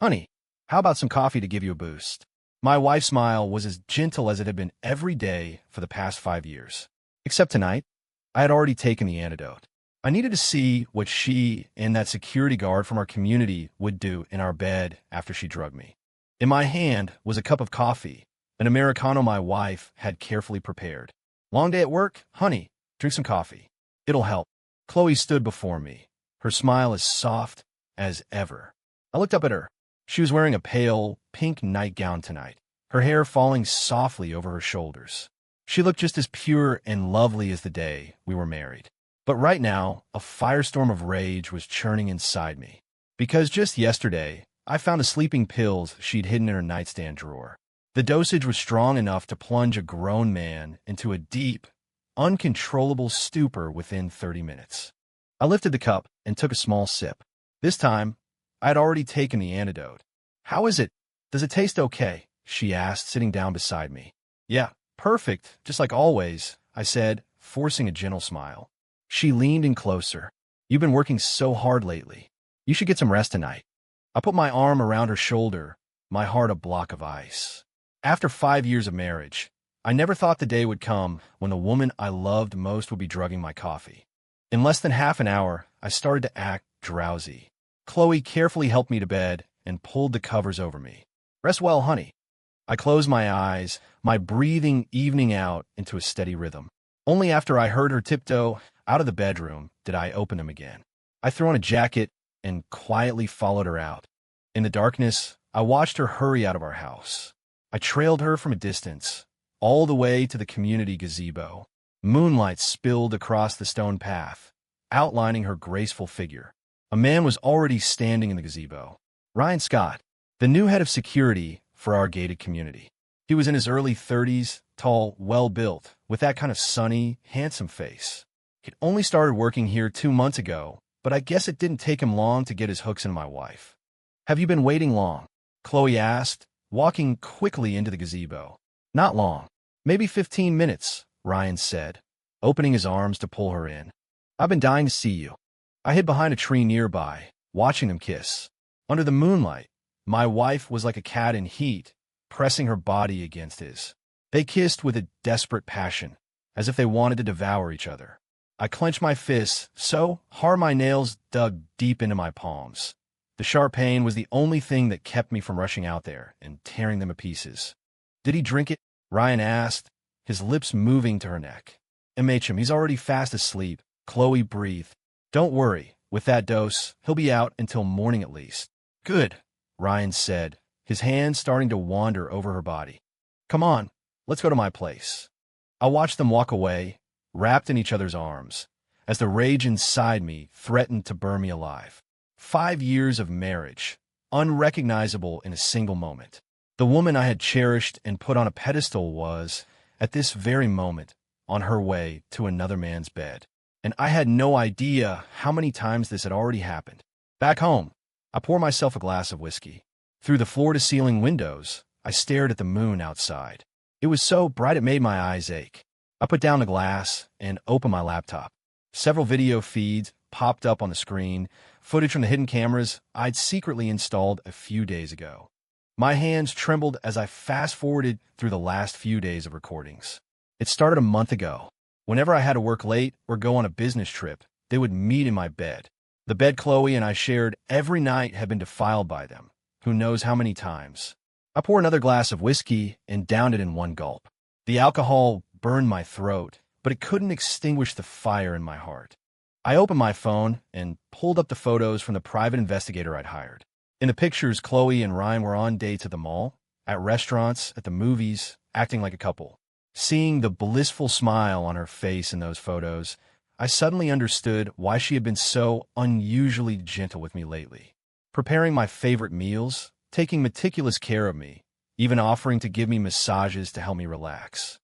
Honey, how about some coffee to give you a boost? My wife's smile was as gentle as it had been every day for the past 5 years. Except tonight, I had already taken the antidote. I needed to see what she and that security guard from our community would do in our bed after she drugged me. In my hand was a cup of coffee, an Americano my wife had carefully prepared. Long day at work? Honey, drink some coffee. It'll help. Chloe stood before me, her smile as soft as ever. I looked up at her. She was wearing a pale, pink nightgown tonight, her hair falling softly over her shoulders. She looked just as pure and lovely as the day we were married. But right now, a firestorm of rage was churning inside me. Because just yesterday, I found the sleeping pills she'd hidden in her nightstand drawer. The dosage was strong enough to plunge a grown man into a deep, uncontrollable stupor within 30 minutes. I lifted the cup and took a small sip. This time, I had already taken the antidote. "How is it? Does it taste okay?" she asked, sitting down beside me. "Yeah, perfect, just like always," I said, forcing a gentle smile. She leaned in closer. "You've been working so hard lately. You should get some rest tonight." I put my arm around her shoulder, my heart a block of ice. After 5 years of marriage, I never thought the day would come when the woman I loved most would be drugging my coffee. In less than half an hour, I started to act drowsy. Chloe carefully helped me to bed and pulled the covers over me. "Rest well, honey." I closed my eyes, my breathing evening out into a steady rhythm. Only after I heard her tiptoe out of the bedroom did I open them again. I threw on a jacket and quietly followed her out. In the darkness, I watched her hurry out of our house. I trailed her from a distance, all the way to the community gazebo. Moonlight spilled across the stone path, outlining her graceful figure. A man was already standing in the gazebo. Ryan Scott, the new head of security for our gated community. He was in his early 30s, tall, well-built, with that kind of sunny, handsome face. He'd only started working here 2 months ago, but I guess it didn't take him long to get his hooks into my wife. "Have you been waiting long?" Chloe asked, walking quickly into the gazebo. "Not long. Maybe 15 minutes, Ryan said, opening his arms to pull her in. "I've been dying to see you." I hid behind a tree nearby, watching them kiss. Under the moonlight, my wife was like a cat in heat, pressing her body against his. They kissed with a desperate passion, as if they wanted to devour each other. I clenched my fists so hard my nails dug deep into my palms. The sharp pain was the only thing that kept me from rushing out there and tearing them to pieces. "Did he drink it?" Ryan asked, his lips moving to her neck. "MHM, he's already fast asleep," Chloe breathed. "Don't worry, with that dose, he'll be out until morning at least." "Good," Ryan said, his hands starting to wander over her body. "Come on, let's go to my place." I watched them walk away, wrapped in each other's arms, as the rage inside me threatened to burn me alive. 5 years of marriage, unrecognizable in a single moment. The woman I had cherished and put on a pedestal was, at this very moment, on her way to another man's bed. And I had no idea how many times this had already happened. Back home, I poured myself a glass of whiskey. Through the floor-to-ceiling windows, I stared at the moon outside. It was so bright it made my eyes ache. I put down the glass and opened my laptop. Several video feeds popped up on the screen, footage from the hidden cameras I'd secretly installed a few days ago. My hands trembled as I fast-forwarded through the last few days of recordings. It started a month ago. Whenever I had to work late or go on a business trip, they would meet in my bed. The bed Chloe and I shared every night had been defiled by them, who knows how many times. I poured another glass of whiskey and downed it in one gulp. The alcohol burned my throat, but it couldn't extinguish the fire in my heart. I opened my phone and pulled up the photos from the private investigator I'd hired. In the pictures, Chloe and Ryan were on dates at the mall, at restaurants, at the movies, acting like a couple. Seeing the blissful smile on her face in those photos, I suddenly understood why she had been so unusually gentle with me lately. Preparing my favorite meals, taking meticulous care of me, even offering to give me massages to help me relax.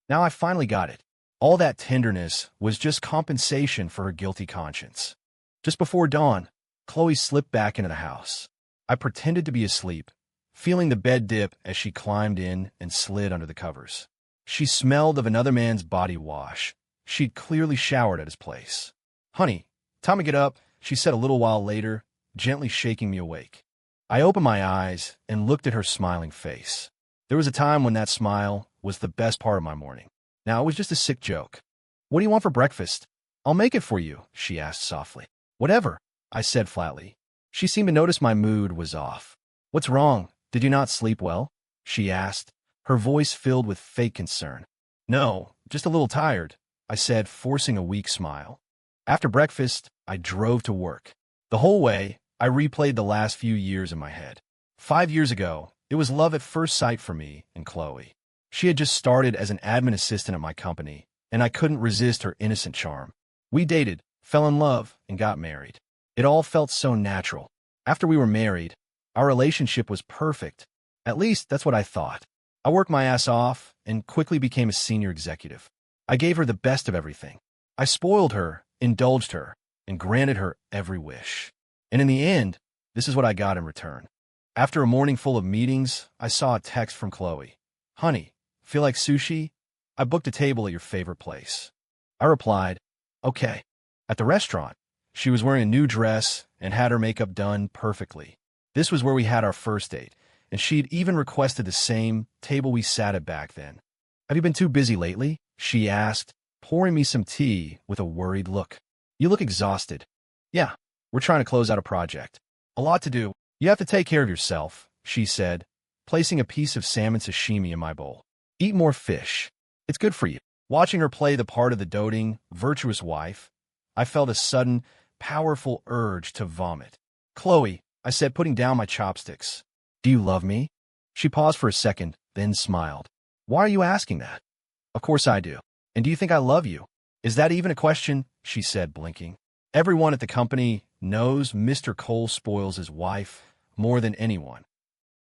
Now I finally got it. All that tenderness was just compensation for her guilty conscience. Just before dawn, Chloe slipped back into the house. I pretended to be asleep, feeling the bed dip as she climbed in and slid under the covers. She smelled of another man's body wash. She'd clearly showered at his place. "Honey, time to get up," she said a little while later, gently shaking me awake. I opened my eyes and looked at her smiling face. There was a time when that smile was the best part of my morning. Now it was just a sick joke. What do you want for breakfast? I'll make it for you, she asked softly. Whatever, I said flatly. She seemed to notice my mood was off. What's wrong? Did you not sleep well? She asked, her voice filled with fake concern. No, just a little tired, I said, forcing a weak smile. After breakfast, I drove to work. The whole way, I replayed the last few years in my head. 5 years ago, it was love at first sight for me and Chloe. She had just started as an admin assistant at my company, and I couldn't resist her innocent charm. We dated, fell in love, and got married. It all felt so natural. After we were married, our relationship was perfect. At least, that's what I thought. I worked my ass off and quickly became a senior executive. I gave her the best of everything. I spoiled her, indulged her, and granted her every wish. And in the end, this is what I got in return. After a morning full of meetings, I saw a text from Chloe. Honey, feel like sushi? I booked a table at your favorite place. I replied, okay. At the restaurant, she was wearing a new dress and had her makeup done perfectly. This was where we had our first date, and she'd even requested the same table we sat at back then. Have you been too busy lately? She asked, pouring me some tea with a worried look. You look exhausted. Yeah, we're trying to close out a project. A lot to do. You have to take care of yourself, she said, placing a piece of salmon sashimi in my bowl. Eat more fish. It's good for you. Watching her play the part of the doting, virtuous wife, I felt a sudden, powerful urge to vomit. Chloe, I said, putting down my chopsticks. Do you love me? She paused for a second, then smiled. Why are you asking that? Of course I do. And do you think I love you? Is that even a question? She said, blinking. Everyone at the company knows Mr. Cole spoils his wife more than anyone.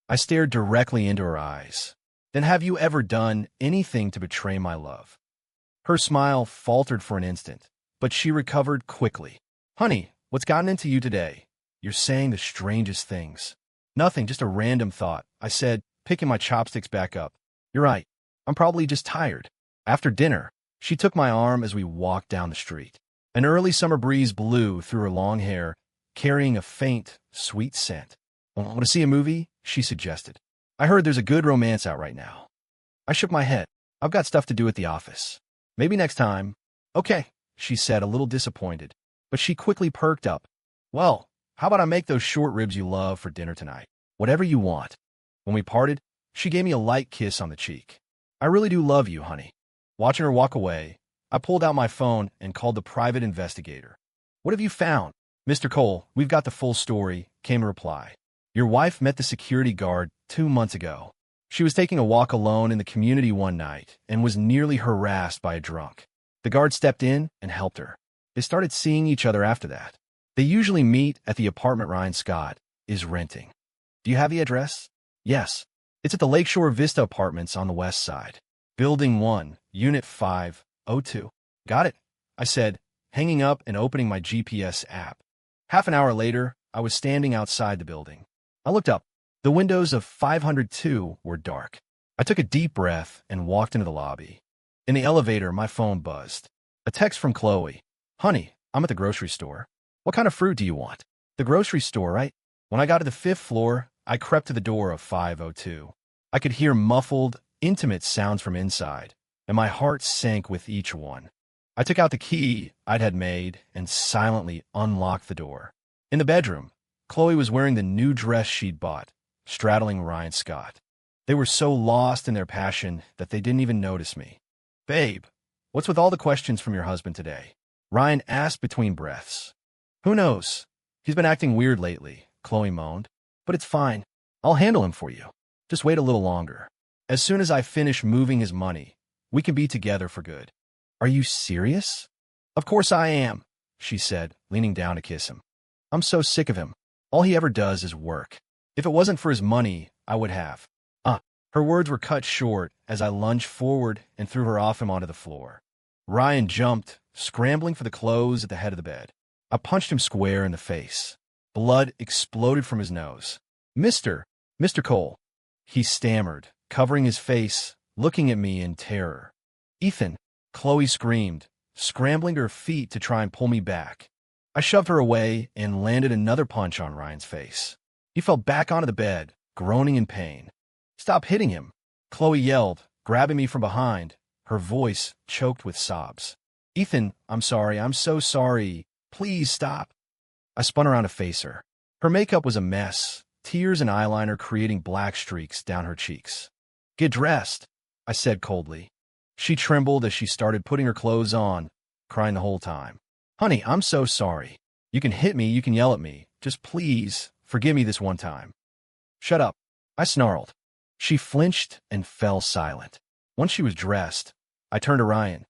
I stared directly into her eyes. Then have you ever done anything to betray my love? Her smile faltered for an instant, but she recovered quickly. Honey, what's gotten into you today? You're saying the strangest things. Nothing, just a random thought, I said, picking my chopsticks back up. You're right. I'm probably just tired. After dinner, she took my arm as we walked down the street. An early summer breeze blew through her long hair, carrying a faint, sweet scent. Want to see a movie? She suggested. I heard there's a good romance out right now. I shook my head. I've got stuff to do at the office. Maybe next time. Okay, she said, a little disappointed. But she quickly perked up. Well, how about I make those short ribs you love for dinner tonight? Whatever you want. When we parted, she gave me a light kiss on the cheek. I really do love you, honey. Watching her walk away, I pulled out my phone and called the private investigator. What have you found? Mr. Cole, we've got the full story, came a reply. Your wife met the security guard 2 months ago. She was taking a walk alone in the community one night and was nearly harassed by a drunk. The guard stepped in and helped her. They started seeing each other after that. They usually meet at the apartment Ryan Scott is renting. Do you have the address? Yes. It's at the Lakeshore Vista Apartments on the west side. Building 1, Unit 502. Got it, I said, hanging up and opening my GPS app. Half an hour later, I was standing outside the building. I looked up. The windows of 502 were dark. I took a deep breath and walked into the lobby. In the elevator, my phone buzzed. A text from Chloe. Honey, I'm at the grocery store. What kind of fruit do you want? The grocery store, right? When I got to the 5th floor, I crept to the door of 502. I could hear muffled, intimate sounds from inside, and my heart sank with each one. I took out the key I'd had made and silently unlocked the door. In the bedroom, Chloe was wearing the new dress she'd bought, straddling Ryan Scott. They were so lost in their passion that they didn't even notice me. Babe, what's with all the questions from your husband today? Ryan asked between breaths. Who knows? He's been acting weird lately, Chloe moaned. But it's fine. I'll handle him for you. Just wait a little longer. As soon as I finish moving his money, we can be together for good. Are you serious? Of course I am, she said, leaning down to kiss him. I'm so sick of him. All he ever does is work. If it wasn't for his money, I would have. Her words were cut short as I lunged forward and threw her off him onto the floor. Ryan jumped, scrambling for the clothes at the head of the bed. I punched him square in the face. Blood exploded from his nose. Mr. Cole, he stammered, covering his face, looking at me in terror. Ethan, Chloe screamed, scrambling to her feet to try and pull me back. I shoved her away and landed another punch on Ryan's face. He fell back onto the bed, groaning in pain. Stop hitting him, Chloe yelled, grabbing me from behind, her voice choked with sobs. Ethan, I'm sorry, I'm so sorry. Please stop. I spun around to face her. Her makeup was a mess, tears and eyeliner creating black streaks down her cheeks. Get dressed, I said coldly. She trembled as she started putting her clothes on, crying the whole time. Honey, I'm so sorry. You can hit me, you can yell at me. Just please, forgive me this one time. Shut up, I snarled. She flinched and fell silent. Once she was dressed, I turned to Ryan.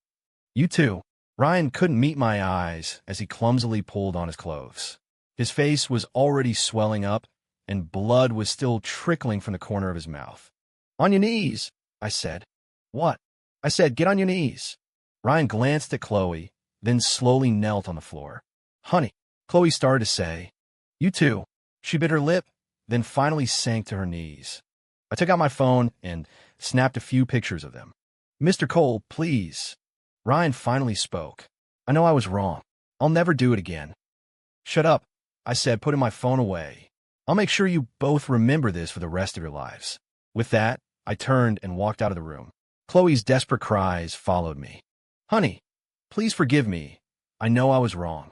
You too. Ryan couldn't meet my eyes as he clumsily pulled on his clothes. His face was already swelling up, and blood was still trickling from the corner of his mouth. On your knees, I said. What? I said, get on your knees. Ryan glanced at Chloe, then slowly knelt on the floor. Honey, Chloe started to say. You too. She bit her lip, then finally sank to her knees. I took out my phone and snapped a few pictures of them. Mr. Cole, please. Ryan finally spoke. I know I was wrong. I'll never do it again. Shut up, I said, putting my phone away. I'll make sure you both remember this for the rest of your lives. With that, I turned and walked out of the room. Chloe's desperate cries followed me. Honey, please forgive me. I know I was wrong.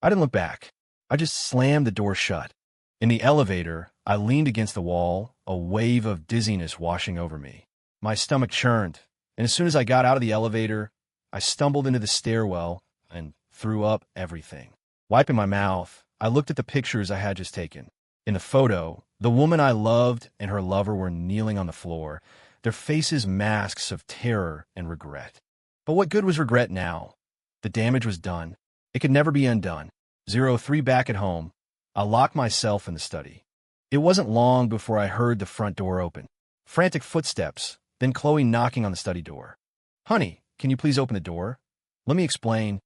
I didn't look back. I just slammed the door shut. In the elevator, I leaned against the wall, a wave of dizziness washing over me. My stomach churned, and as soon as I got out of the elevator, I stumbled into the stairwell and threw up everything. Wiping my mouth, I looked at the pictures I had just taken. In the photo, the woman I loved and her lover were kneeling on the floor, their faces masks of terror and regret. But what good was regret now? The damage was done. It could never be undone. 03 back at home, I locked myself in the study. It wasn't long before I heard the front door open. Frantic footsteps, then Chloe knocking on the study door. Honey, can you please open the door? Let me explain.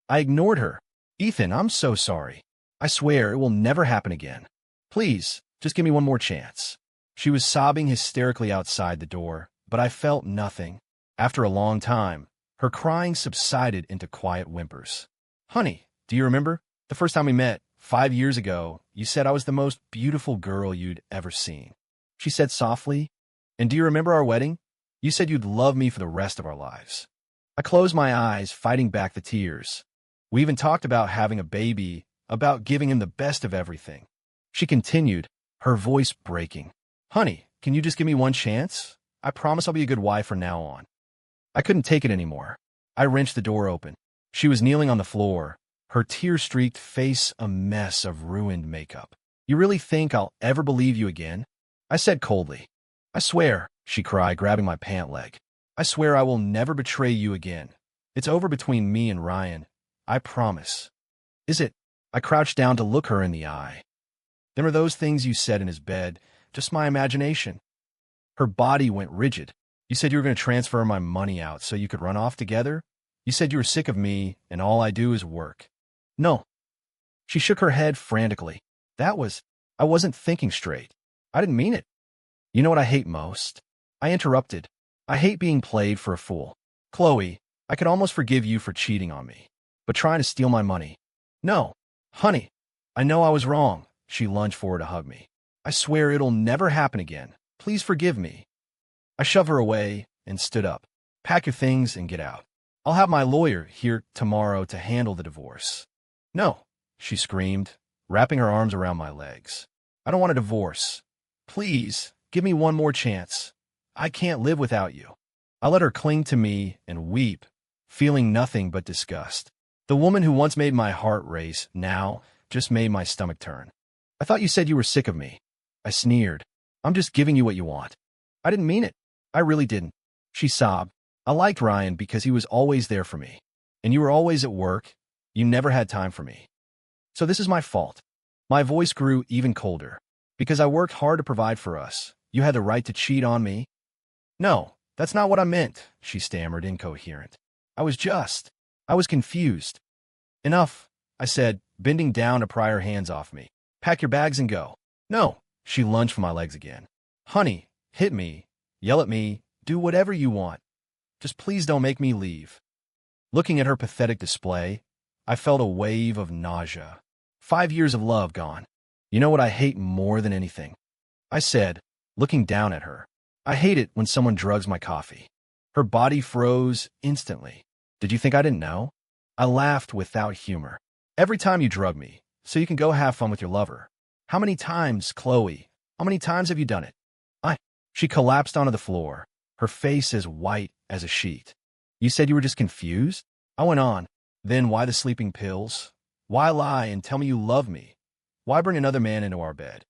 I ignored her. Ethan, I'm so sorry. I swear it will never happen again. Please, just give me one more chance. She was sobbing hysterically outside the door, but I felt nothing. After a long time, her crying subsided into quiet whimpers. Honey, do you remember? The first time we met, 5 years ago, you said I was the most beautiful girl you'd ever seen. She said softly. And do you remember our wedding? You said you'd love me for the rest of our lives. I closed my eyes, fighting back the tears. We even talked about having a baby, about giving him the best of everything. She continued, her voice breaking. Honey, can you just give me one chance? I promise I'll be a good wife from now on. I couldn't take it anymore. I wrenched the door open. She was kneeling on the floor, her tear-streaked face a mess of ruined makeup. You really think I'll ever believe you again? I said coldly. I swear, she cried, grabbing my pant leg. I swear I will never betray you again. It's over between me and Ryan. I promise. Is it? I crouched down to look her in the eye. Then were those things you said in his bed just my imagination? Her body went rigid. You said you were going to transfer my money out so you could run off together? You said you were sick of me and all I do is work. No. She shook her head frantically. I wasn't thinking straight. I didn't mean it. You know what I hate most? I interrupted. I hate being played for a fool. Chloe, I could almost forgive you for cheating on me. But trying to steal my money? No. Honey, I know I was wrong. She lunged forward to hug me. I swear it'll never happen again. Please forgive me. I shoved her away and stood up. Pack your things and get out. I'll have my lawyer here tomorrow to handle the divorce. No, she screamed, wrapping her arms around my legs. I don't want a divorce. Please, give me one more chance. I can't live without you. I let her cling to me and weep, feeling nothing but disgust. The woman who once made my heart race now just made my stomach turn. I thought you said you were sick of me. I sneered. I'm just giving you what you want. I didn't mean it. I really didn't. She sobbed. I liked Ryan because he was always there for me. And you were always at work. You never had time for me. So this is my fault. My voice grew even colder. Because I worked hard to provide for us, you had the right to cheat on me? No, that's not what I meant, she stammered, incoherent. I was confused. Enough, I said, bending down to pry her hands off me. Pack your bags and go. No, she lunged for my legs again. Honey, hit me, yell at me, do whatever you want. Just please don't make me leave. Looking at her pathetic display, I felt a wave of nausea. 5 years of love gone. You know what I hate more than anything? I said, looking down at her. I hate it when someone drugs my coffee. Her body froze instantly. Did you think I didn't know? I laughed without humor. Every time you drug me, so you can go have fun with your lover. How many times, Chloe? How many times have you done it? She collapsed onto the floor, her face as white as a sheet. You said you were just confused? I went on. Then why the sleeping pills? Why lie and tell me you love me? Why bring another man into our bed?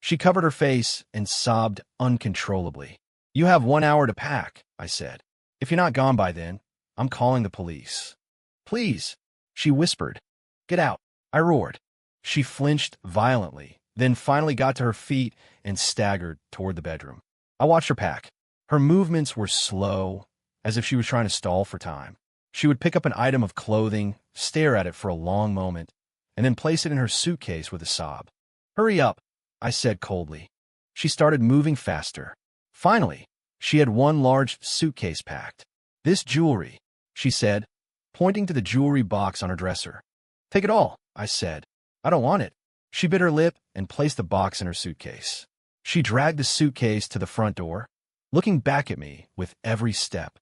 She covered her face and sobbed uncontrollably. You have 1 hour to pack, I said. If you're not gone by then, I'm calling the police. Please, she whispered. Get out, I roared. She flinched violently, then finally got to her feet and staggered toward the bedroom. I watched her pack. Her movements were slow, as if she was trying to stall for time. She would pick up an item of clothing, stare at it for a long moment, and then place it in her suitcase with a sob. Hurry up, I said coldly. She started moving faster. Finally, she had one large suitcase packed. This jewelry, she said, pointing to the jewelry box on her dresser. Take it all, I said. I don't want it. She bit her lip and placed the box in her suitcase. She dragged the suitcase to the front door, looking back at me with every step.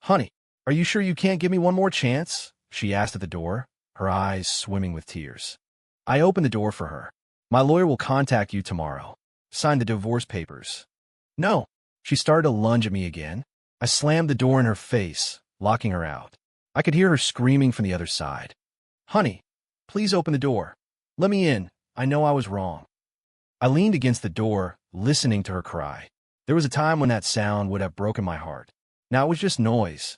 Honey, are you sure you can't give me one more chance? She asked at the door, her eyes swimming with tears. I opened the door for her. My lawyer will contact you tomorrow. Sign the divorce papers. No. She started to lunge at me again. I slammed the door in her face, locking her out. I could hear her screaming from the other side. Honey, please open the door. Let me in. I know I was wrong. I leaned against the door, listening to her cry. There was a time when that sound would have broken my heart. Now it was just noise.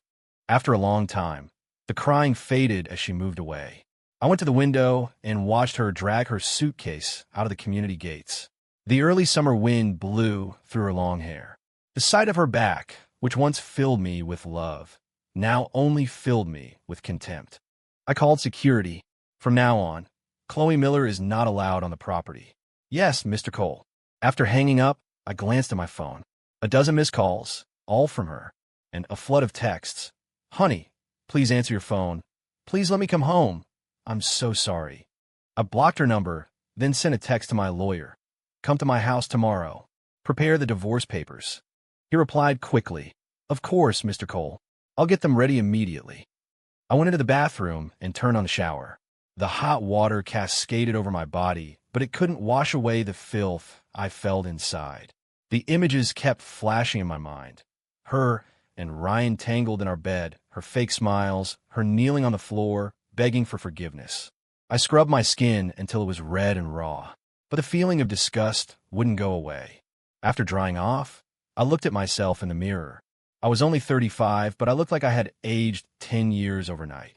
After a long time, the crying faded as she moved away. I went to the window and watched her drag her suitcase out of the community gates. The early summer wind blew through her long hair. The sight of her back, which once filled me with love, now only filled me with contempt. I called security. From now on, Chloe Miller is not allowed on the property. Yes, Mr. Cole. After hanging up, I glanced at my phone. A dozen missed calls, all from her, and a flood of texts. Honey, please answer your phone. Please let me come home. I'm so sorry. I blocked her number, then sent a text to my lawyer. Come to my house tomorrow. Prepare the divorce papers. He replied quickly. Of course, Mr. Cole. I'll get them ready immediately. I went into the bathroom and turned on the shower. The hot water cascaded over my body, but it couldn't wash away the filth I felt inside. The images kept flashing in my mind. Her and Ryan tangled in our bed, her fake smiles, her kneeling on the floor, begging for forgiveness. I scrubbed my skin until it was red and raw, but the feeling of disgust wouldn't go away. After drying off, I looked at myself in the mirror. I was only 35, but I looked like I had aged 10 years overnight.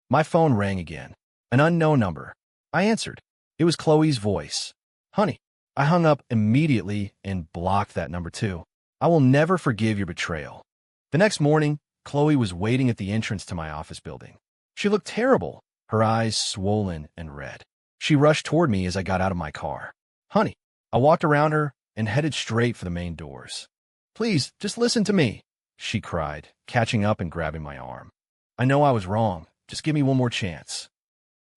My phone rang again. An unknown number. I answered. It was Chloe's voice. Honey. I hung up immediately and blocked that number too. I will never forgive your betrayal. The next morning, Chloe was waiting at the entrance to my office building. She looked terrible, her eyes swollen and red. She rushed toward me as I got out of my car. Honey. I walked around her and headed straight for the main doors. Please, just listen to me, she cried, catching up and grabbing my arm. I know I was wrong. Just give me one more chance.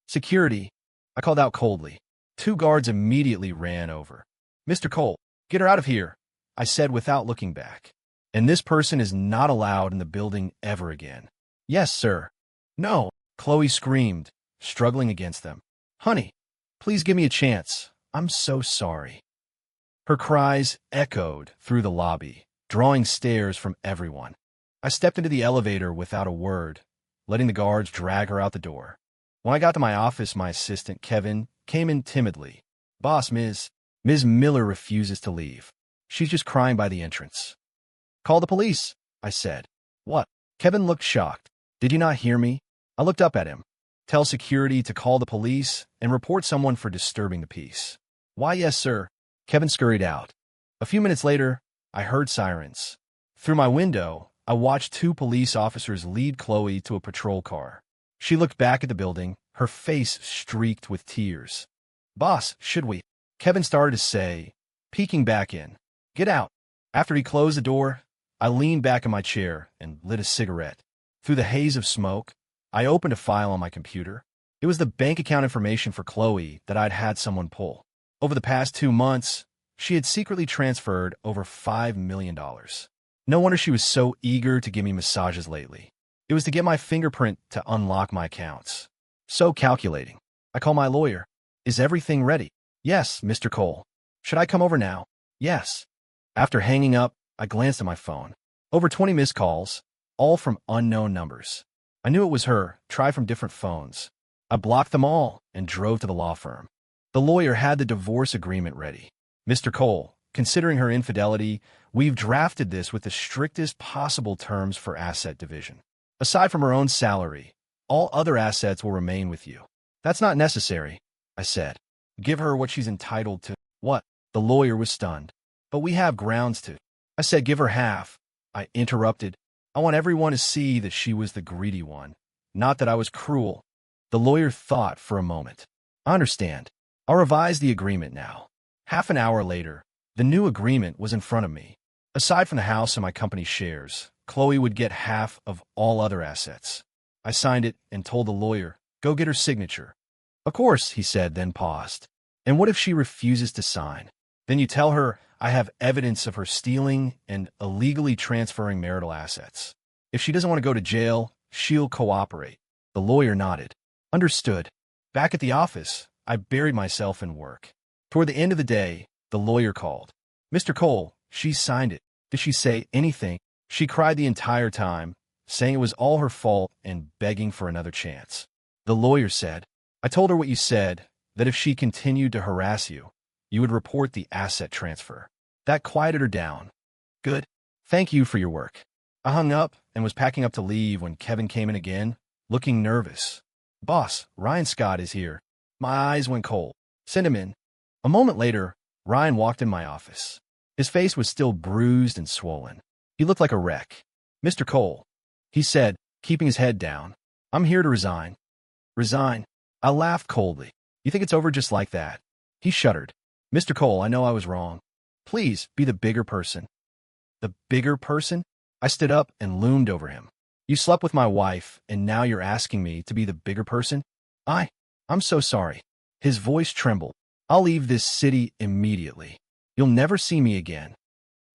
Security, I called out coldly. 2 guards immediately ran over. Mr. Cole, get her out of here, I said without looking back. And this person is not allowed in the building ever again. Yes, sir. No, Chloe screamed, struggling against them. Honey, please give me a chance. I'm so sorry. Her cries echoed through the lobby, drawing stares from everyone. I stepped into the elevator without a word, letting the guards drag her out the door. When I got to my office, my assistant, Kevin, came in timidly. Boss, Ms. Miller refuses to leave. She's just crying by the entrance. Call the police, I said. What? Kevin looked shocked. Did you not hear me? I looked up at him. Tell security to call the police and report someone for disturbing the peace. Why, yes, sir. Kevin scurried out. A few minutes later, I heard sirens. Through my window, I watched 2 police officers lead Chloe to a patrol car. She looked back at the building, her face streaked with tears. Boss, should we? Kevin started to say, peeking back in. Get out. After he closed the door, I leaned back in my chair and lit a cigarette. Through the haze of smoke, I opened a file on my computer. It was the bank account information for Chloe that I'd had someone pull. Over the past 2 months, she had secretly transferred over $5 million. No wonder she was so eager to give me massages lately. It was to get my fingerprint to unlock my accounts. So calculating. I call my lawyer. Is everything ready? Yes, Mr. Cole. Should I come over now? Yes. After hanging up, I glanced at my phone. Over 20 missed calls, all from unknown numbers. I knew it was her, tried from different phones. I blocked them all and drove to the law firm. The lawyer had the divorce agreement ready. Mr. Cole, considering her infidelity, we've drafted this with the strictest possible terms for asset division. Aside from her own salary, all other assets will remain with you. That's not necessary, I said. Give her what she's entitled to. What? The lawyer was stunned. But we have grounds to. I said give her half. I interrupted. I want everyone to see that she was the greedy one, not that I was cruel. The lawyer thought for a moment. I understand. I'll revise the agreement now. Half an hour later, the new agreement was in front of me. Aside from the house and my company's shares, Chloe would get half of all other assets. I signed it and told the lawyer, go get her signature. Of course, he said, then paused. And what if she refuses to sign? Then you tell her I have evidence of her stealing and illegally transferring marital assets. If she doesn't want to go to jail, she'll cooperate. The lawyer nodded. Understood. Back at the office, I buried myself in work. Toward the end of the day, the lawyer called. Mr. Cole, she signed it. Did she say anything? She cried the entire time, saying it was all her fault and begging for another chance. The lawyer said, I told her what you said, that if she continued to harass you, you would report the asset transfer. That quieted her down. Good. Thank you for your work. I hung up and was packing up to leave when Kevin came in again, looking nervous. Boss, Ryan Scott is here. My eyes went cold. Send him in. A moment later, Ryan walked in my office. His face was still bruised and swollen. He looked like a wreck. Mr. Cole, he said, keeping his head down. I'm here to resign. Resign? I laughed coldly. You think it's over just like that? He shuddered. Mr. Cole, I know I was wrong. Please be the bigger person. The bigger person? I stood up and loomed over him. You slept with my wife, and now you're asking me to be the bigger person? I'm so sorry. His voice trembled. I'll leave this city immediately. You'll never see me again.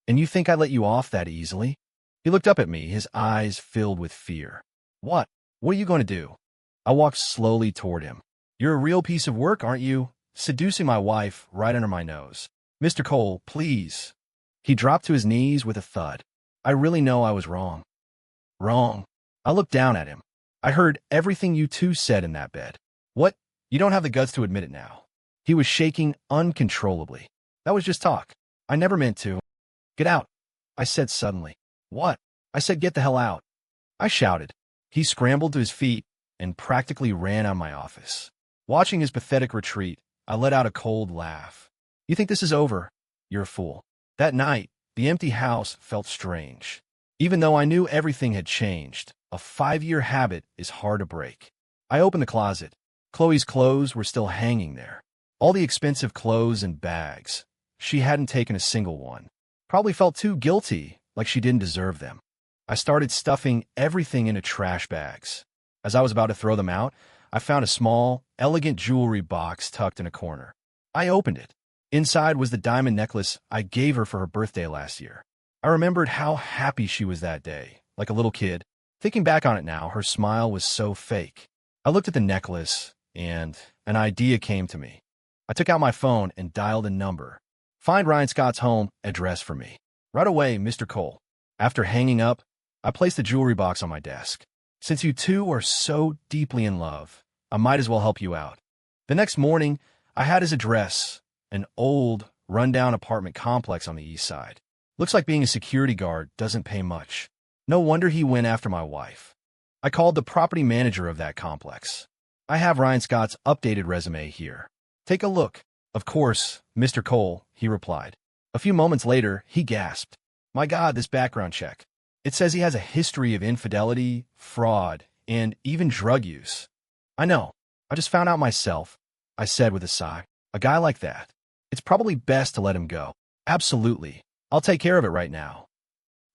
And you think I let you off that easily? He looked up at me, his eyes filled with fear. What? What are you going to do? I walked slowly toward him. You're a real piece of work, aren't you? Seducing my wife right under my nose. Mr. Cole, please. He dropped to his knees with a thud. I really know I was wrong. Wrong. I looked down at him. I heard everything you two said in that bed. What? You don't have the guts to admit it now. He was shaking uncontrollably. That was just talk. I never meant to. Get out, I said suddenly. What? I said get the hell out. I shouted. He scrambled to his feet and practically ran out of my office. Watching his pathetic retreat, I let out a cold laugh. You think this is over? You're a fool. That night, the empty house felt strange. Even though I knew everything had changed, a 5-year habit is hard to break. I opened the closet. Chloe's clothes were still hanging there. All the expensive clothes and bags. She hadn't taken a single one. Probably felt too guilty, like she didn't deserve them. I started stuffing everything into trash bags. As I was about to throw them out, I found a small, elegant jewelry box tucked in a corner. I opened it. Inside was the diamond necklace I gave her for her birthday last year. I remembered how happy she was that day, like a little kid. Thinking back on it now, her smile was so fake. I looked at the necklace, and an idea came to me. I took out my phone and dialed a number. Find Ryan Scott's home address for me. Right away, Mr. Cole. After hanging up, I placed the jewelry box on my desk. Since you two are so deeply in love, I might as well help you out. The next morning, I had his address, an old, run-down apartment complex on the east side. Looks like being a security guard doesn't pay much. No wonder he went after my wife. I called the property manager of that complex. I have Ryan Scott's updated resume here. Take a look. Of course, Mr. Cole, he replied. A few moments later, he gasped. My God, this background check. It says he has a history of infidelity, fraud, and even drug use. I know. I just found out myself, I said with a sigh. A guy like that. It's probably best to let him go. Absolutely. I'll take care of it right now.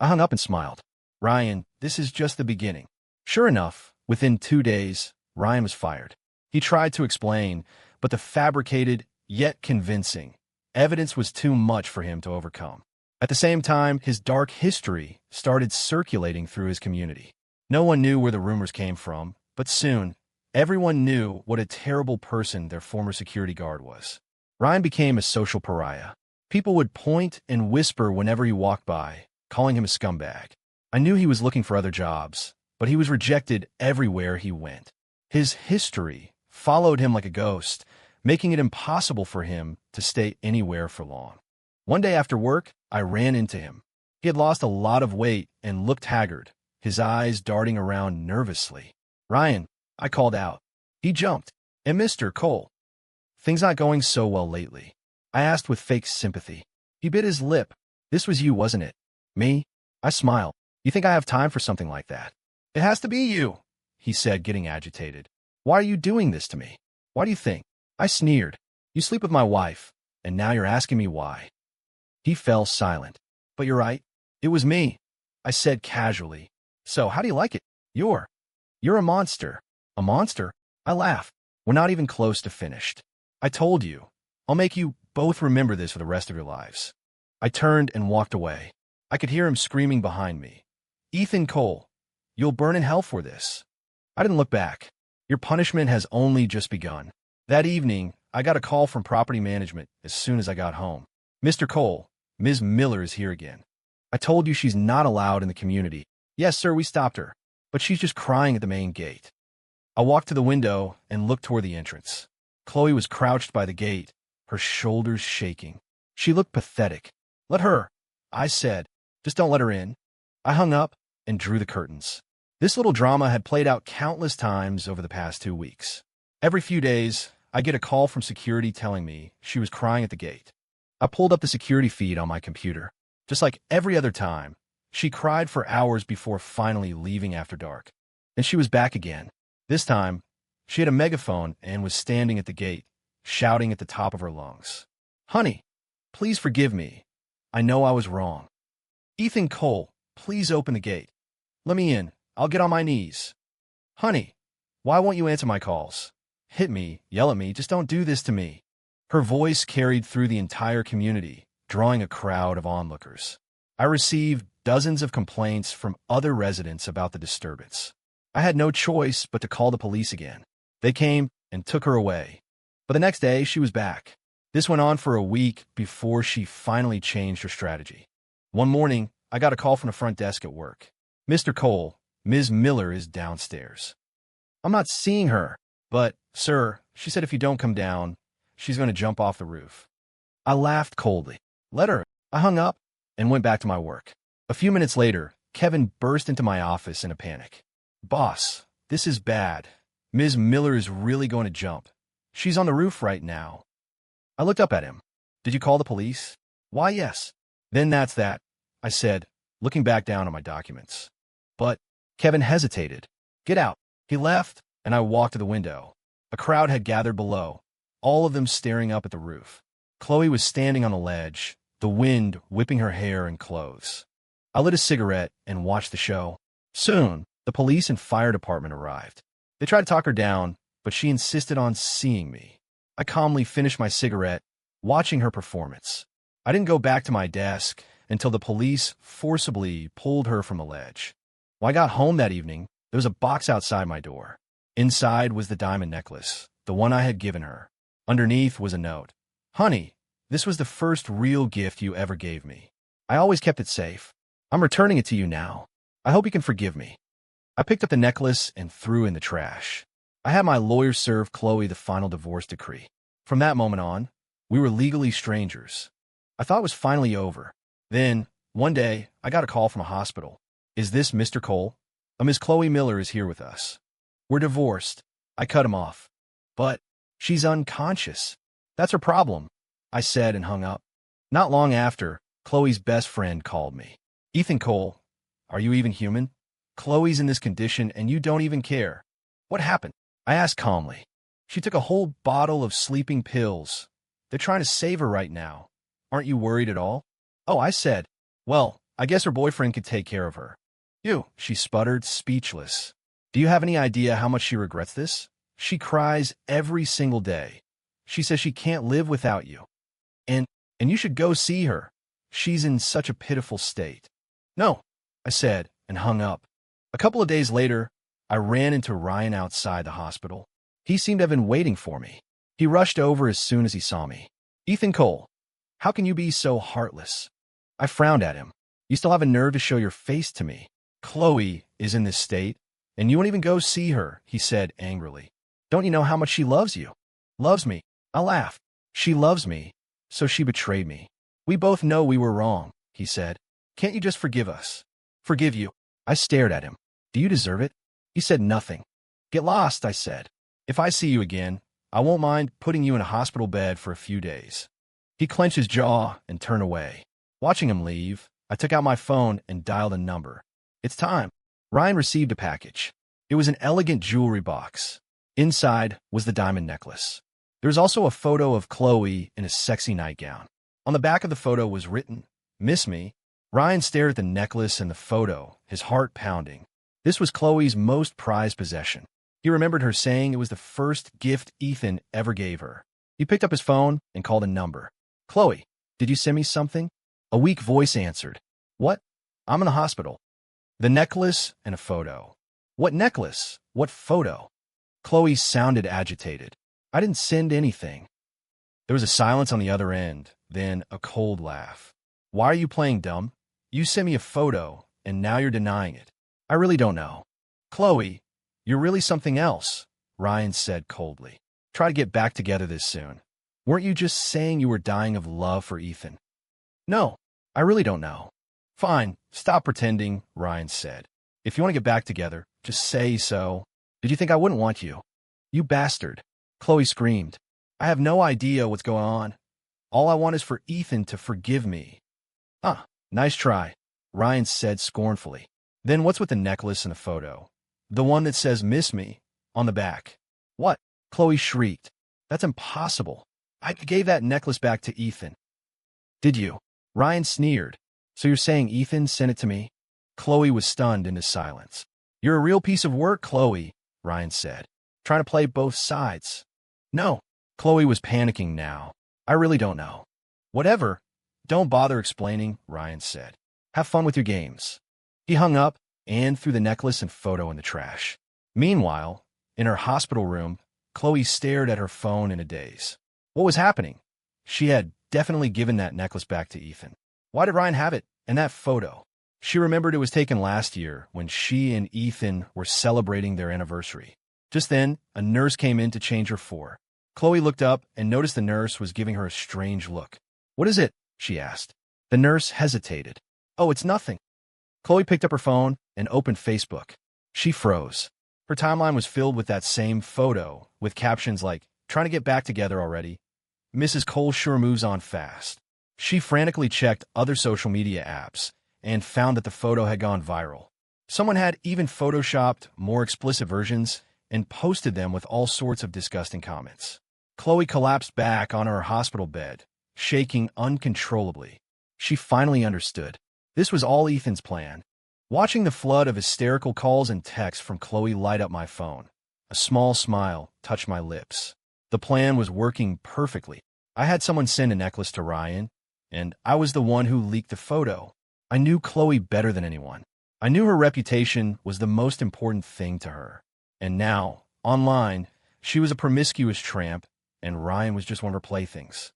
I hung up and smiled. Ryan, this is just the beginning. Sure enough, within 2 days, Ryan was fired. He tried to explain, but the fabricated, yet convincing. Evidence was too much for him to overcome. At the same time, his dark history started circulating through his community. No one knew where the rumors came from, but soon, everyone knew what a terrible person their former security guard was. Ryan became a social pariah. People would point and whisper whenever he walked by, calling him a scumbag. I knew he was looking for other jobs, but he was rejected everywhere he went. His history followed him like a ghost, making it impossible for him to stay anywhere for long. One day after work, I ran into him. He had lost a lot of weight and looked haggard, his eyes darting around nervously. "Ryan," I called out. He jumped. "And Mr. Cole, things not going so well lately," I asked with fake sympathy. He bit his lip. "This was you, wasn't it?" "Me?" I smiled. "You think I have time for something like that?" "It has to be you," he said, getting agitated. "Why are you doing this to me? Why do you think?" I sneered. "You sleep with my wife, and now you're asking me why." He fell silent. "But you're right. It was me," I said casually. "So how do you like it?" You're a monster." "A monster?" I laughed. "We're not even close to finished. I told you. I'll make you both remember this for the rest of your lives." I turned and walked away. I could hear him screaming behind me. "Ethan Cole, you'll burn in hell for this." I didn't look back. "Your punishment has only just begun." That evening, I got a call from property management as soon as I got home. "Mr. Cole, Ms. Miller is here again. I told you she's not allowed in the community." "Yes, sir, we stopped her, but she's just crying at the main gate." I walked to the window and looked toward the entrance. Chloe was crouched by the gate, her shoulders shaking. She looked pathetic. "Let her," I said. "Just don't let her in." I hung up and drew the curtains. This little drama had played out countless times over the past 2 weeks. Every few days, I get a call from security telling me she was crying at the gate. I pulled up the security feed on my computer. Just like every other time, she cried for hours before finally leaving after dark. And she was back again. This time, she had a megaphone and was standing at the gate, shouting at the top of her lungs. "Honey, please forgive me. I know I was wrong. Ethan Cole, please open the gate. Let me in. I'll get on my knees. Honey, why won't you answer my calls? Hit me, yell at me, just don't do this to me." Her voice carried through the entire community, drawing a crowd of onlookers. I received dozens of complaints from other residents about the disturbance. I had no choice but to call the police again. They came and took her away. But the next day, she was back. This went on for a week before she finally changed her strategy. One morning, I got a call from the front desk at work. "Mr. Cole, Ms. Miller is downstairs." "I'm not seeing her." "But, sir, she said if you don't come down, she's going to jump off the roof." I laughed coldly. "Let her." I hung up and went back to my work. A few minutes later, Kevin burst into my office in a panic. "Boss, this is bad. Ms. Miller is really going to jump. She's on the roof right now." I looked up at him. "Did you call the police?" "Why, yes." "Then that's that," I said, looking back down on my documents. "But," Kevin hesitated. "Get out." He left, and I walked to the window. A crowd had gathered below, all of them staring up at the roof. Chloe was standing on the ledge, the wind whipping her hair and clothes. I lit a cigarette and watched the show. Soon, the police and fire department arrived. They tried to talk her down, but she insisted on seeing me. I calmly finished my cigarette, watching her performance. I didn't go back to my desk until the police forcibly pulled her from the ledge. When I got home that evening, there was a box outside my door. Inside was the diamond necklace, the one I had given her. Underneath was a note. "Honey, this was the first real gift you ever gave me. I always kept it safe. I'm returning it to you now. I hope you can forgive me." I picked up the necklace and threw it in the trash. I had my lawyer serve Chloe the final divorce decree. From that moment on, we were legally strangers. I thought it was finally over. Then, one day, I got a call from a hospital. "Is this Mr. Cole? Miss Chloe Miller is here with us. We're divorced." I cut him off. "But she's unconscious." "That's her problem," I said and hung up. Not long after, Chloe's best friend called me. "Ethan Cole, are you even human? Chloe's in this condition and you don't even care. What happened?" I asked calmly. "She took a whole bottle of sleeping pills. They're trying to save her right now. Aren't you worried at all?" "Oh," I said. "Well, I guess her boyfriend could take care of her." "You," she sputtered, speechless. "Do you have any idea how much she regrets this? She cries every single day. She says she can't live without you. And, and you should go see her. She's in such a pitiful state. No, I said, and hung up. A couple of days later, I ran into Ryan outside the hospital. He seemed to have been waiting for me. He rushed over as soon as he saw me. Ethan Cole, how can you be so heartless? I frowned at him. You still have a nerve to show your face to me. Chloe is in this state, and you won't even go see her, he said angrily. Don't you know how much she loves you? Loves me. I laughed. She loves me, so she betrayed me. We both know we were wrong, he said. Can't you just forgive us? Forgive you. I stared at him. Do you deserve it? He said nothing. Get lost, I said. If I see you again, I won't mind putting you in a hospital bed for a few days. He clenched his jaw and turned away. Watching him leave, I took out my phone and dialed a number. It's time. Ryan received a package. It was an elegant jewelry box. Inside was the diamond necklace. There was also a photo of Chloe in a sexy nightgown. On the back of the photo was written, "Miss me." Ryan stared at the necklace and the photo, his heart pounding. This was Chloe's most prized possession. He remembered her saying it was the first gift Ethan ever gave her. He picked up his phone and called a number. Chloe, did you send me something? A weak voice answered. What? I'm in the hospital. The necklace and a photo. What necklace? What photo? Chloe sounded agitated. I didn't send anything. There was a silence on the other end, then a cold laugh. Why are you playing dumb? You sent me a photo, and now you're denying it. I really don't know. Chloe, you're really something else, Ryan said coldly. Try to get back together this soon. Weren't you just saying you were dying of love for Ethan? No, I really don't know. Fine, stop pretending, Ryan said. If you want to get back together, just say so. Did you think I wouldn't want you? You bastard, Chloe screamed. I have no idea what's going on. All I want is for Ethan to forgive me. Nice try, Ryan said scornfully. Then what's with the necklace and the photo? The one that says "Miss me" on the back. What? Chloe shrieked. That's impossible. I gave that necklace back to Ethan. Did you? Ryan sneered. So you're saying Ethan sent it to me? Chloe was stunned into silence. You're a real piece of work, Chloe, Ryan said. Trying to play both sides. No. Chloe was panicking now. I really don't know. Whatever. Don't bother explaining, Ryan said. Have fun with your games. He hung up and threw the necklace and photo in the trash. Meanwhile, in her hospital room, Chloe stared at her phone in a daze. What was happening? She had definitely given that necklace back to Ethan. Why did Ryan have it and that photo? She remembered it was taken last year when she and Ethan were celebrating their anniversary. Just then, a nurse came in to change her for. Chloe looked up and noticed the nurse was giving her a strange look. What is it? She asked. The nurse hesitated. Oh, it's nothing. Chloe picked up her phone and opened Facebook. She froze. Her timeline was filled with that same photo, with captions like, trying to get back together already. Mrs. Cole sure moves on fast. She frantically checked other social media apps and found that the photo had gone viral. Someone had even photoshopped more explicit versions and posted them with all sorts of disgusting comments. Chloe collapsed back on her hospital bed, shaking uncontrollably. She finally understood. This was all Ethan's plan. Watching the flood of hysterical calls and texts from Chloe light up my phone, a small smile touched my lips. The plan was working perfectly. I had someone send a necklace to Ryan, and I was the one who leaked the photo. I knew Chloe better than anyone. I knew her reputation was the most important thing to her. And now, online, she was a promiscuous tramp, and Ryan was just one of her playthings.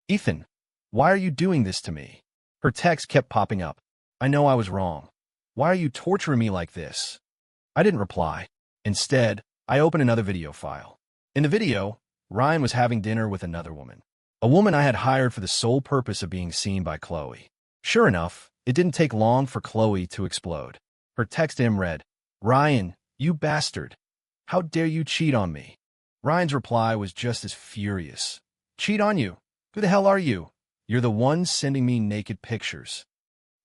Ethan, why are you doing this to me? Her text kept popping up. I know I was wrong. Why are you torturing me like this? I didn't reply. Instead, I opened another video file. In the video, Ryan was having dinner with another woman. A woman I had hired for the sole purpose of being seen by Chloe. Sure enough, it didn't take long for Chloe to explode. Her text to him read, Ryan, you bastard. How dare you cheat on me? Ryan's reply was just as furious. Cheat on you? Who the hell are you? You're the one sending me naked pictures.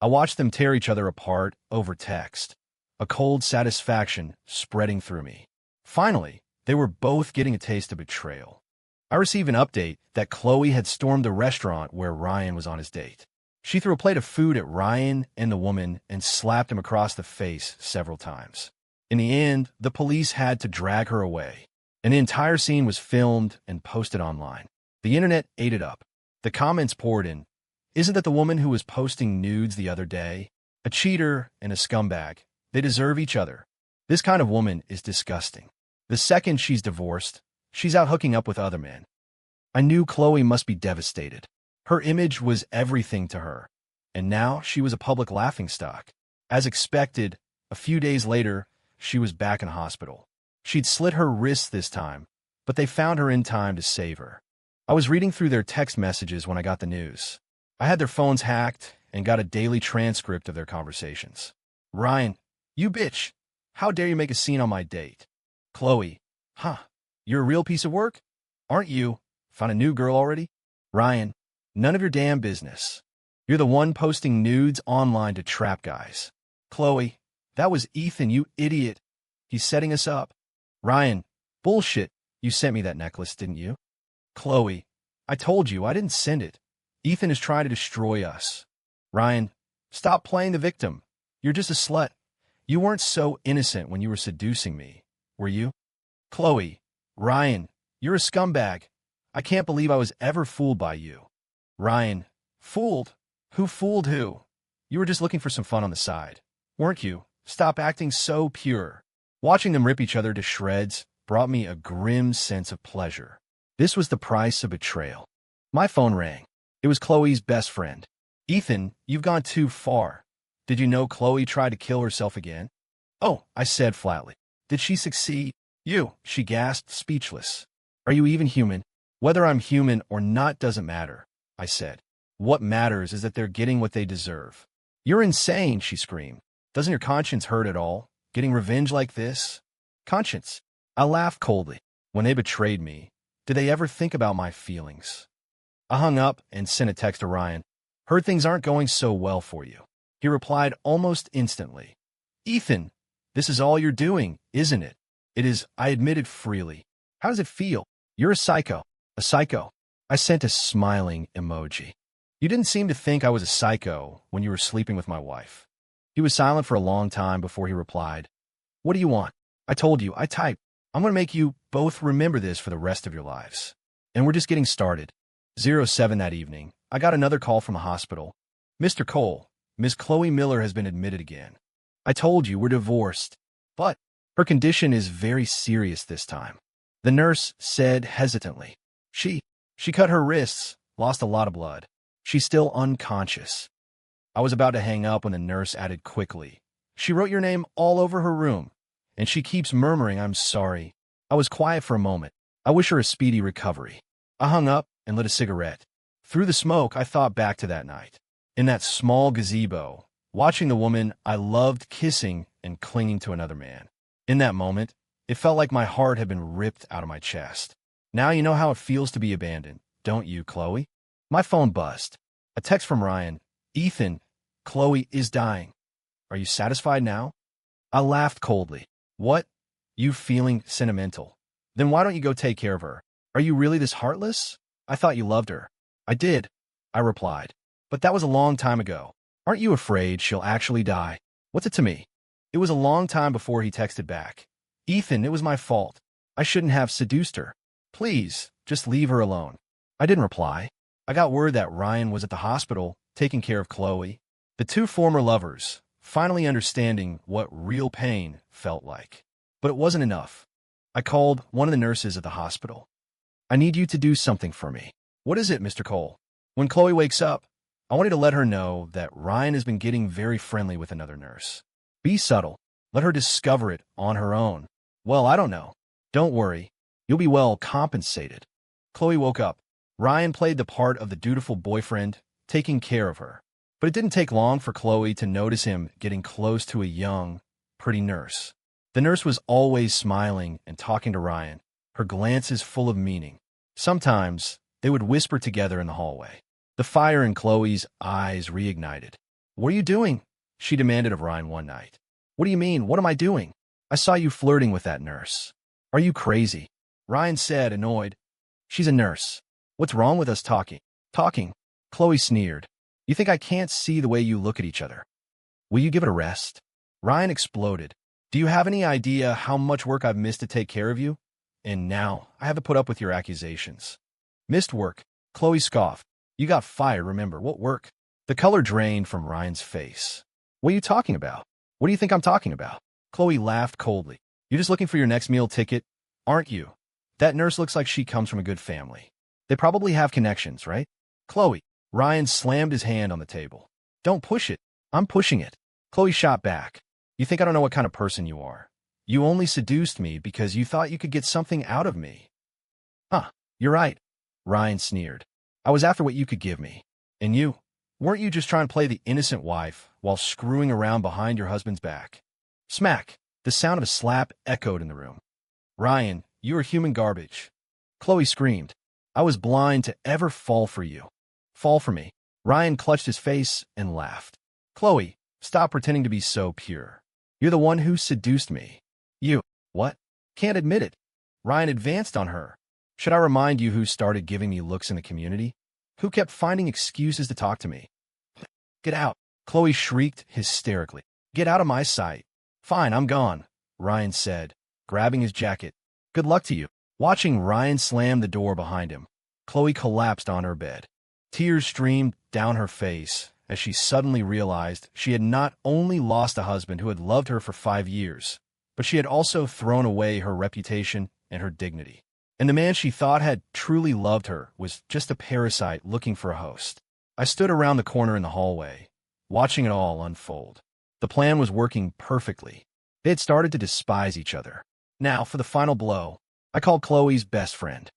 I watched them tear each other apart over text, a cold satisfaction spreading through me. Finally, they were both getting a taste of betrayal. I received an update that Chloe had stormed the restaurant where Ryan was on his date. She threw a plate of food at Ryan and the woman and slapped him across the face several times. In the end, the police had to drag her away, and the entire scene was filmed and posted online. The internet ate it up. The comments poured in. Isn't that the woman who was posting nudes the other day? A cheater and a scumbag. They deserve each other. This kind of woman is disgusting. The second she's divorced, she's out hooking up with other men. I knew Chloe must be devastated. Her image was everything to her, and now she was a public laughingstock. As expected, a few days later, she was back in hospital. She'd slit her wrists this time, but they found her in time to save her. I was reading through their text messages when I got the news. I had their phones hacked and got a daily transcript of their conversations. Ryan, you bitch. How dare you make a scene on my date? Chloe, you're a real piece of work? Aren't you? Found a new girl already? Ryan, none of your damn business. You're the one posting nudes online to trap guys. Chloe, that was Ethan, you idiot. He's setting us up. Ryan, bullshit. You sent me that necklace, didn't you? Chloe, I told you I didn't send it. Ethan is trying to destroy us. Ryan, stop playing the victim. You're just a slut. You weren't so innocent when you were seducing me, were you? Chloe, Ryan, you're a scumbag. I can't believe I was ever fooled by you. Ryan, fooled? Who fooled who? You were just looking for some fun on the side, weren't you? Stop acting so pure. Watching them rip each other to shreds brought me a grim sense of pleasure. This was the price of betrayal. My phone rang. It was Chloe's best friend. Ethan, you've gone too far. Did you know Chloe tried to kill herself again? Oh, I said flatly. Did she succeed? She gasped, speechless. Are you even human? Whether I'm human or not doesn't matter, I said. What matters is that they're getting what they deserve. You're insane, she screamed. Doesn't your conscience hurt at all? Getting revenge like this? Conscience. I laughed coldly. When they betrayed me, did they ever think about my feelings? I hung up and sent a text to Ryan. Heard things aren't going so well for you. He replied almost instantly. Ethan, this is all you're doing, isn't it? It is, I admitted freely. How does it feel? You're a psycho. A psycho. I sent a smiling emoji. You didn't seem to think I was a psycho when you were sleeping with my wife. He was silent for a long time before he replied. What do you want? I told you, I typed. I'm going to make you both remember this for the rest of your lives. And we're just getting started. 07 that evening, I got another call from the hospital. Mr. Cole, Miss Chloe Miller has been admitted again. I told you we're divorced, but her condition is very serious this time. The nurse said hesitantly. She cut her wrists, lost a lot of blood. She's still unconscious. I was about to hang up when the nurse added quickly. She wrote your name all over her room, and she keeps murmuring, I'm sorry. I was quiet for a moment. I wish her a speedy recovery. I hung up and lit a cigarette. Through the smoke, I thought back to that night. In that small gazebo, watching the woman I loved kissing and clinging to another man. In that moment, it felt like my heart had been ripped out of my chest. Now you know how it feels to be abandoned, don't you, Chloe? My phone buzzed. A text from Ryan. Ethan, Chloe is dying. Are you satisfied now? I laughed coldly. What? You feeling sentimental? Then why don't you go take care of her? Are you really this heartless? I thought you loved her. I did, I replied. But that was a long time ago. Aren't you afraid she'll actually die? What's it to me? It was a long time before he texted back. Ethan, it was my fault. I shouldn't have seduced her. Please, just leave her alone. I didn't reply. I got word that Ryan was at the hospital taking care of Chloe. The two former lovers, finally understanding what real pain felt like. But it wasn't enough. I called one of the nurses at the hospital. I need you to do something for me. What is it, Mr. Cole? When Chloe wakes up, I wanted to let her know that Ryan has been getting very friendly with another nurse. Be subtle. Let her discover it on her own. Well, I don't know. Don't worry. You'll be well compensated. Chloe woke up. Ryan played the part of the dutiful boyfriend, taking care of her. But it didn't take long for Chloe to notice him getting close to a young, pretty nurse. The nurse was always smiling and talking to Ryan, her glances full of meaning. Sometimes, they would whisper together in the hallway. The fire in Chloe's eyes reignited. What are you doing? She demanded of Ryan one night. What do you mean? What am I doing? I saw you flirting with that nurse. Are you crazy? Ryan said, annoyed. She's a nurse. What's wrong with us talking? Talking? Chloe sneered. You think I can't see the way you look at each other? Will you give it a rest? Ryan exploded. Do you have any idea how much work I've missed to take care of you? And now I have to put up with your accusations. Missed work. Chloe scoffed. You got fired, remember. What work? The color drained from Ryan's face. What are you talking about? What do you think I'm talking about? Chloe laughed coldly. You're just looking for your next meal ticket, aren't you? That nurse looks like she comes from a good family. They probably have connections, right? Chloe. Ryan slammed his hand on the table. Don't push it. I'm pushing it. Chloe shot back. You think I don't know what kind of person you are? You only seduced me because you thought you could get something out of me. Huh, you're right. Ryan sneered. I was after what you could give me. And you? Weren't you just trying to play the innocent wife while screwing around behind your husband's back? Smack. The sound of a slap echoed in the room. Ryan, you are human garbage. Chloe screamed. I was blind to ever fall for you. Fall for me. Ryan clutched his face and laughed. Chloe, stop pretending to be so pure. You're the one who seduced me. You. What? Can't admit it. Ryan advanced on her. Should I remind you who started giving me looks in the community? Who kept finding excuses to talk to me? Get out. Chloe shrieked hysterically. Get out of my sight. Fine, I'm gone, Ryan said, grabbing his jacket. Good luck to you. Watching Ryan slam the door behind him, Chloe collapsed on her bed. Tears streamed down her face as she suddenly realized she had not only lost a husband who had loved her for 5 years, but she had also thrown away her reputation and her dignity. And the man she thought had truly loved her was just a parasite looking for a host. I stood around the corner in the hallway, watching it all unfold. The plan was working perfectly. They had started to despise each other. Now, for the final blow, I called Chloe's best friend.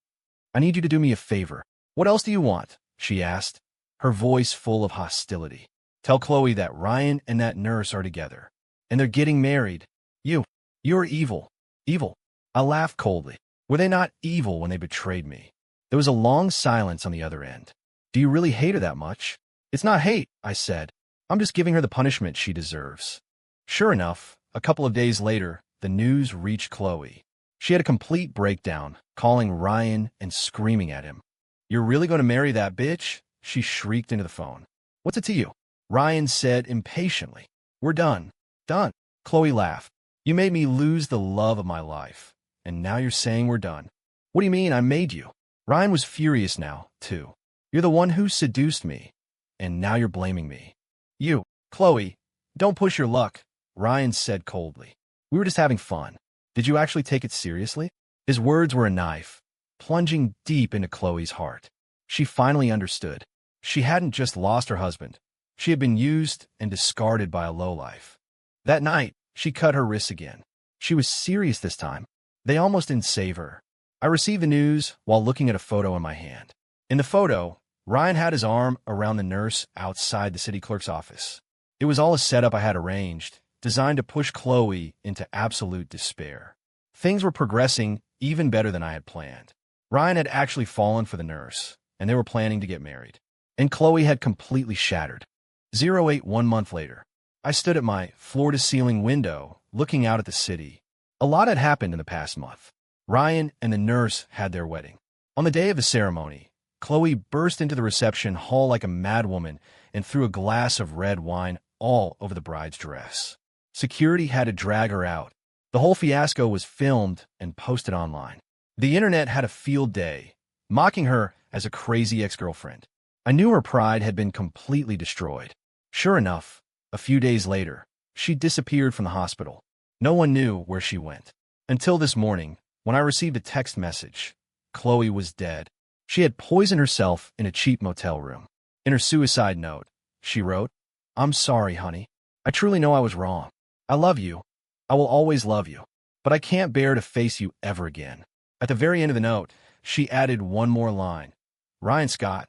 I need you to do me a favor. What else do you want? She asked, her voice full of hostility. Tell Chloe that Ryan and that nurse are together, and they're getting married. You're evil. Evil. I laughed coldly. Were they not evil when they betrayed me? There was a long silence on the other end. Do you really hate her that much? It's not hate, I said. I'm just giving her the punishment she deserves. Sure enough, a couple of days later, the news reached Chloe. She had a complete breakdown, calling Ryan and screaming at him. You're really going to marry that bitch? She shrieked into the phone. What's it to you? Ryan said impatiently. We're done. Done. Chloe laughed. You made me lose the love of my life, and now you're saying we're done. What do you mean I made you? Ryan was furious now, too. You're the one who seduced me, and now you're blaming me. You, Chloe, don't push your luck, Ryan said coldly. We were just having fun. Did you actually take it seriously? His words were a knife, plunging deep into Chloe's heart. She finally understood. She hadn't just lost her husband. She had been used and discarded by a lowlife. That night, she cut her wrists again. She was serious this time. They almost didn't save her. I received the news while looking at a photo in my hand. In the photo, Ryan had his arm around the nurse outside the city clerk's office. It was all a setup I had arranged, designed to push Chloe into absolute despair. Things were progressing even better than I had planned. Ryan had actually fallen for the nurse, and they were planning to get married. And Chloe had completely shattered. 1 month later, I stood at my floor-to-ceiling window, looking out at the city. A lot had happened in the past month. Ryan and the nurse had their wedding. On the day of the ceremony, Chloe burst into the reception hall like a madwoman and threw a glass of red wine all over the bride's dress. Security had to drag her out. The whole fiasco was filmed and posted online. The internet had a field day, mocking her as a crazy ex-girlfriend. I knew her pride had been completely destroyed. Sure enough, a few days later, she disappeared from the hospital. No one knew where she went. Until this morning, when I received a text message. Chloe was dead. She had poisoned herself in a cheap motel room. In her suicide note, she wrote, I'm sorry, honey. I truly know I was wrong. I love you. I will always love you. But I can't bear to face you ever again. At the very end of the note, she added one more line. Ryan Scott,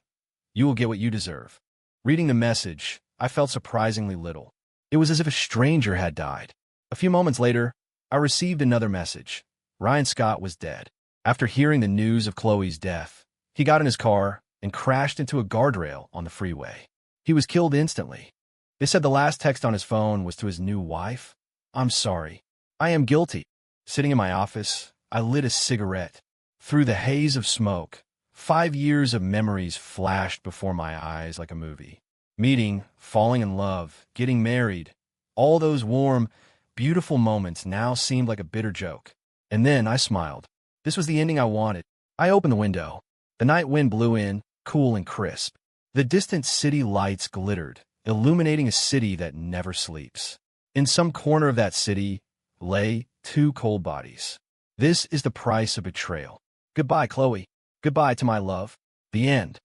you will get what you deserve. Reading the message, I felt surprisingly little. It was as if a stranger had died. A few moments later, I received another message. Ryan Scott was dead. After hearing the news of Chloe's death, he got in his car and crashed into a guardrail on the freeway. He was killed instantly. They said the last text on his phone was to his new wife. I'm sorry. I am guilty. Sitting in my office, I lit a cigarette. Through the haze of smoke, 5 years of memories flashed before my eyes like a movie. Meeting, falling in love, getting married. All those warm, beautiful moments now seemed like a bitter joke. And then I smiled. This was the ending I wanted. I opened the window. The night wind blew in, cool and crisp. The distant city lights glittered, illuminating a city that never sleeps. In some corner of that city lay two cold bodies. This is the price of betrayal. Goodbye, Chloe. Goodbye to my love. The end.